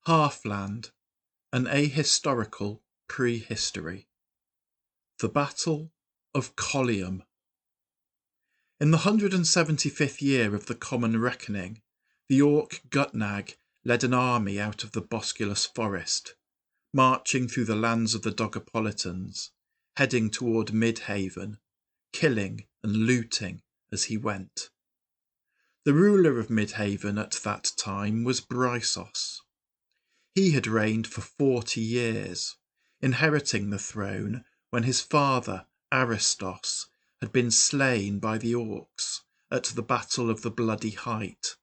Halfland, an ahistorical prehistory. The Battle of Collium. In the 175th year of the Common Reckoning, the Orc Gutnag led an army out of the Bosculus forest, marching through the lands of the Dogopolitans, heading toward Midhaven, killing and looting as he went. The ruler of Midhaven at that time was Brysos. He had reigned for 40 years, inheriting the throne when his father, Aristos, had been slain by the Orcs at the Battle of the Bloody Height.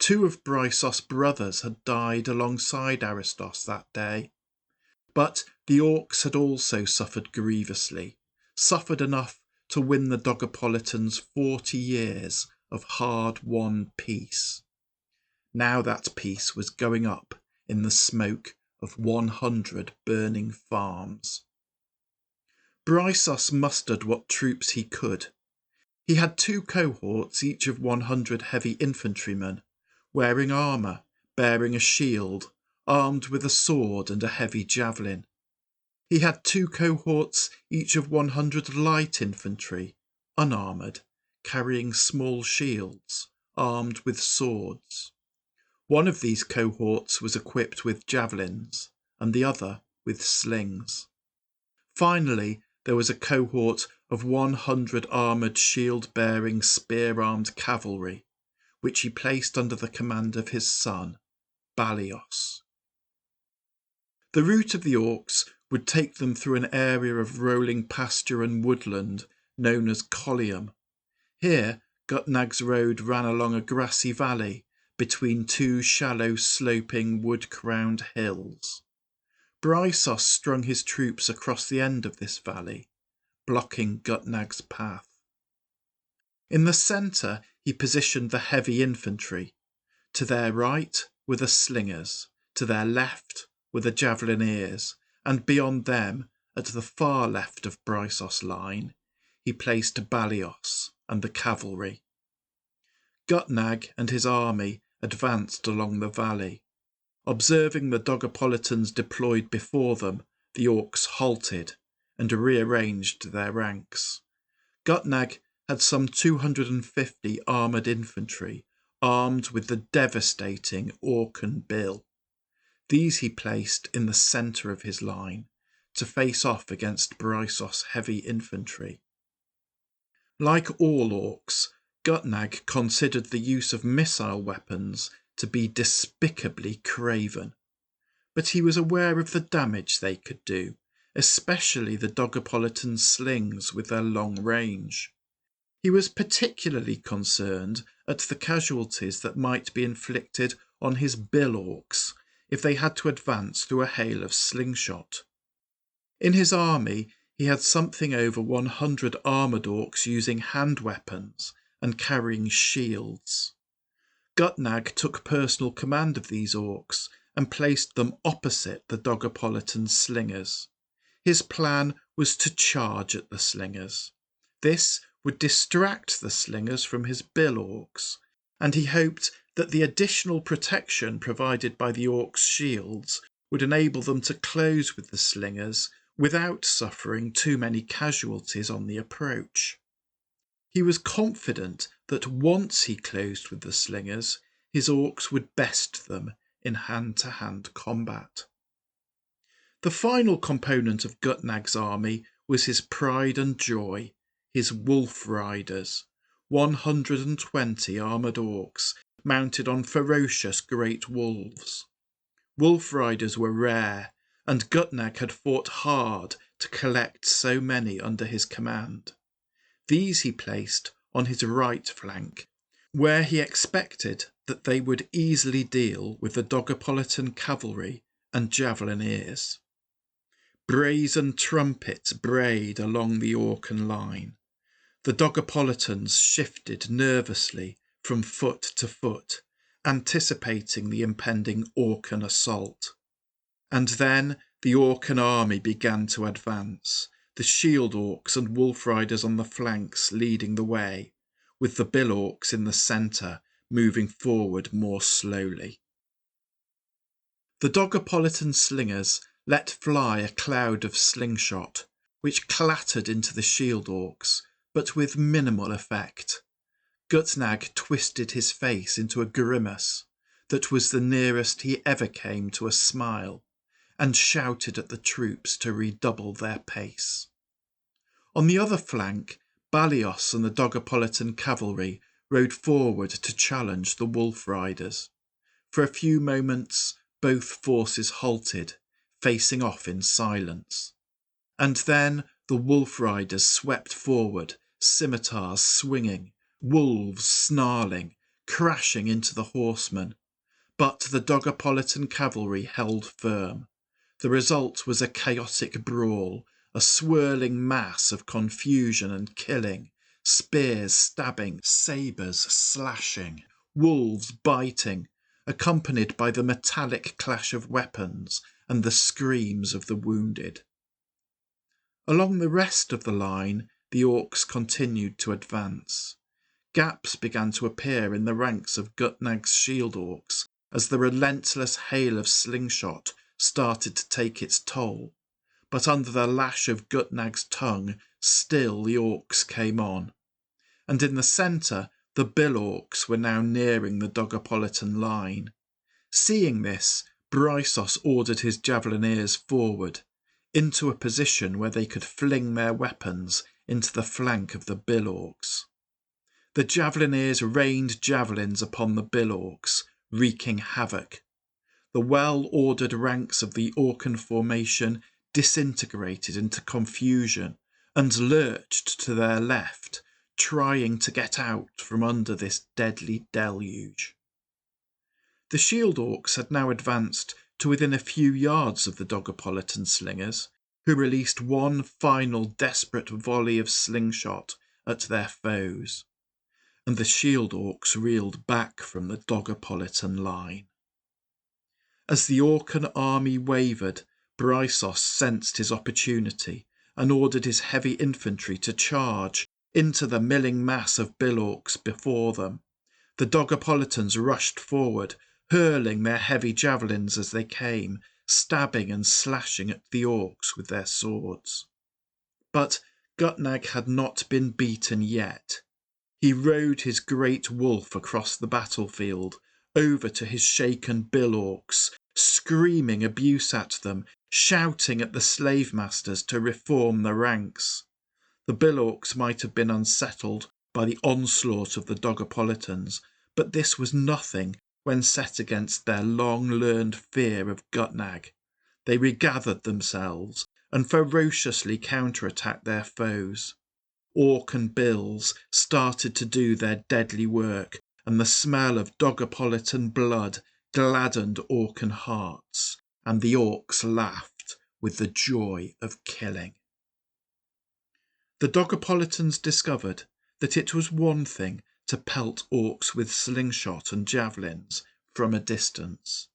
2 of Brysos' brothers had died alongside Aristos that day, but the Orcs had also suffered grievously, suffered enough to win the Dogopolitans 40 years of hard-won peace. Now that peace was going up in the smoke of 100 burning farms. Brysos mustered what troops he could. He had 2 cohorts, each of 100 heavy infantrymen, wearing armour, bearing a shield, armed with a sword and a heavy javelin. He had 2 cohorts, each of 100 light infantry, unarmoured, carrying small shields, armed with swords. One of these cohorts was equipped with javelins, and the other with slings. Finally, there was a cohort of 100 armoured shield-bearing spear-armed cavalry, which he placed under the command of his son, Balios. The route of the Orcs would take them through an area of rolling pasture and woodland known as Colium. Here, Gutnag's road ran along a grassy valley between 2 shallow sloping wood-crowned hills. Brysos strung his troops across the end of this valley, blocking Gutnag's path. In the centre he positioned the heavy infantry. To their right were the slingers, to their left were the javelineers, and beyond them, at the far left of Brysos' line, he placed Balios and the cavalry. Gutnag and his army advanced along the valley. Observing the Dogopolitans deployed before them, the Orcs halted and rearranged their ranks. Gutnag had some 250 armoured infantry, armed with the devastating Orcan bill. These he placed in the centre of his line, to face off against Brysos' heavy infantry. Like all Orcs, Gutnag considered the use of missile weapons to be despicably craven, but he was aware of the damage they could do, especially the Dogopolitan slings with their long range. He was particularly concerned at the casualties that might be inflicted on his bill Orcs if they had to advance through a hail of slingshot. In his army he had something over 100 armoured Orcs using hand weapons and carrying shields. Gutnag took personal command of these Orcs and placed them opposite the Dogopolitan slingers. His plan was to charge at the slingers. This would distract the slingers from his bill Orcs, and he hoped that the additional protection provided by the Orcs' shields would enable them to close with the slingers without suffering too many casualties on the approach. He was confident that once he closed with the slingers, his Orcs would best them in hand-to-hand combat. The final component of Gutnag's army was his pride and joy, his wolf riders, 120 armoured Orcs mounted on ferocious great wolves. Wolf riders were rare, and Gutnag had fought hard to collect so many under his command. These he placed on his right flank, where he expected that they would easily deal with the Dogopolitan cavalry and javelineers. Brazen trumpets brayed along the Orcan line. The Dogopolitans shifted nervously from foot to foot, anticipating the impending Orcan assault. And then the Orcan army began to advance, the shield Orcs and wolf riders on the flanks leading the way, with the bill Orcs in the centre moving forward more slowly. The Dogopolitan slingers let fly a cloud of slingshot, which clattered into the shield orcs, but with minimal effect. Gutnag twisted his face into a grimace that was the nearest he ever came to a smile, and shouted at the troops to redouble their pace. On the other flank, Balios and the Dogopolitan cavalry rode forward to challenge the Wolf Riders. For a few moments, both forces halted, facing off in silence. And then the Wolf Riders swept forward, scimitars swinging, wolves snarling, crashing into the horsemen. But the Dogopolitan cavalry held firm. The result was a chaotic brawl, a swirling mass of confusion and killing, spears stabbing, sabres slashing, wolves biting, accompanied by the metallic clash of weapons and the screams of the wounded. Along the rest of the line, the orcs continued to advance. Gaps began to appear in the ranks of Gutnag's shield orcs as the relentless hail of slingshot started to take its toll, but under the lash of Gutnag's tongue, still the orcs came on. And in the centre, the Bill orcs were now nearing the Dogopolitan line. Seeing this, Brysos ordered his javelineers forward, into a position where they could fling their weapons into the flank of the Bill orcs. The javelineers rained javelins upon the Bill orcs, wreaking havoc. The well-ordered ranks of the Orcan formation disintegrated into confusion and lurched to their left, trying to get out from under this deadly deluge. The shield orcs had now advanced to within a few yards of the Dogopolitan slingers, who released one final desperate volley of slingshot at their foes, and the shield orcs reeled back from the Dogopolitan line. As the Orcan army wavered, Brysos sensed his opportunity and ordered his heavy infantry to charge into the milling mass of Bill orcs before them. The Dogopolitans rushed forward, hurling their heavy javelins as they came, stabbing and slashing at the orcs with their swords. But Gutnag had not been beaten yet. He rode his great wolf across the battlefield, over to his shaken Bill orcs, screaming abuse at them, shouting at the slave masters to reform the ranks. The Bill orcs might have been unsettled by the onslaught of the Dogopolitans, but this was nothing when set against their long-learned fear of Gutnag. They regathered themselves and ferociously counterattacked their foes. Orcan bills started to do their deadly work, and the smell of Dogopolitan blood gladdened Orcan hearts, and the orcs laughed with the joy of killing. The Dogopolitans discovered that it was one thing to pelt orcs with slingshot and javelins from a distance.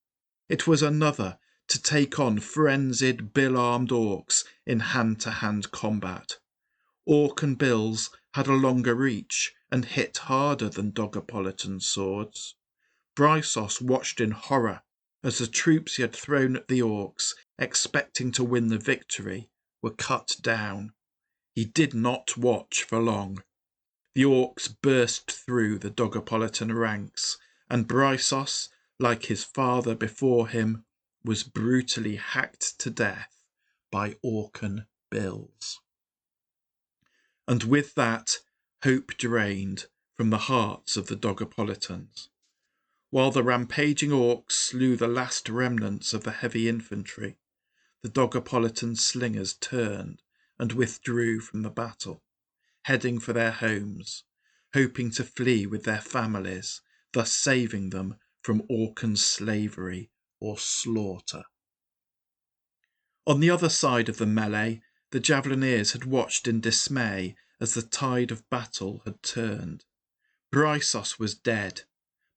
It was another to take on frenzied bill-armed orcs in hand-to-hand combat. Orcan bills had a longer reach and hit harder than Dogopolitan swords. Brysos watched in horror as the troops he had thrown at the orcs, expecting to win the victory, were cut down. He did not watch for long. The orcs burst through the Dogopolitan ranks, and Brysos, like his father before him, was brutally hacked to death by Orcan bills. And with that, hope drained from the hearts of the Dogopolitans. While the rampaging orcs slew the last remnants of the heavy infantry, the Dogopolitan slingers turned and withdrew from the battle, heading for their homes, hoping to flee with their families, thus saving them from Orcan slavery or slaughter. On the other side of the melee, the javelineers had watched in dismay as the tide of battle had turned. Brysos was dead,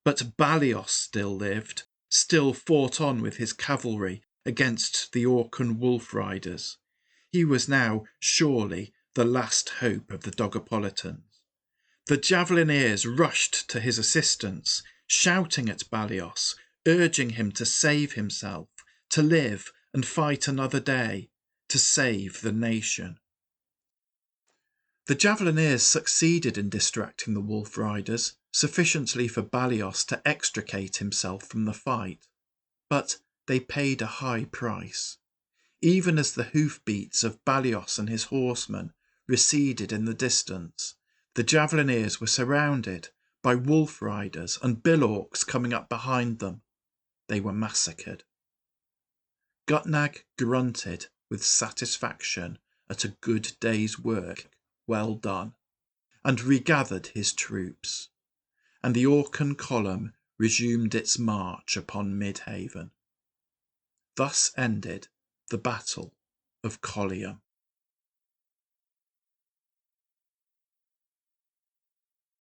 but Balios still lived, still fought on with his cavalry against the Orcan wolf riders. He was now surely the last hope of the Dogopolitans. The javelineers rushed to his assistance, shouting at Balios, urging him to save himself, to live and fight another day, to save the nation. The Javelineers succeeded in distracting the Wolf Riders sufficiently for Balios to extricate himself from the fight, but they paid a high price. Even as the hoofbeats of Balios and his horsemen receded in the distance, the Javelineers were surrounded by Wolf Riders and Billorks coming up behind them. They were massacred. Gutnag grunted with satisfaction at a good day's work well done, and regathered his troops, and the Orcan column resumed its march upon Midhaven. Thus ended the Battle of Collium.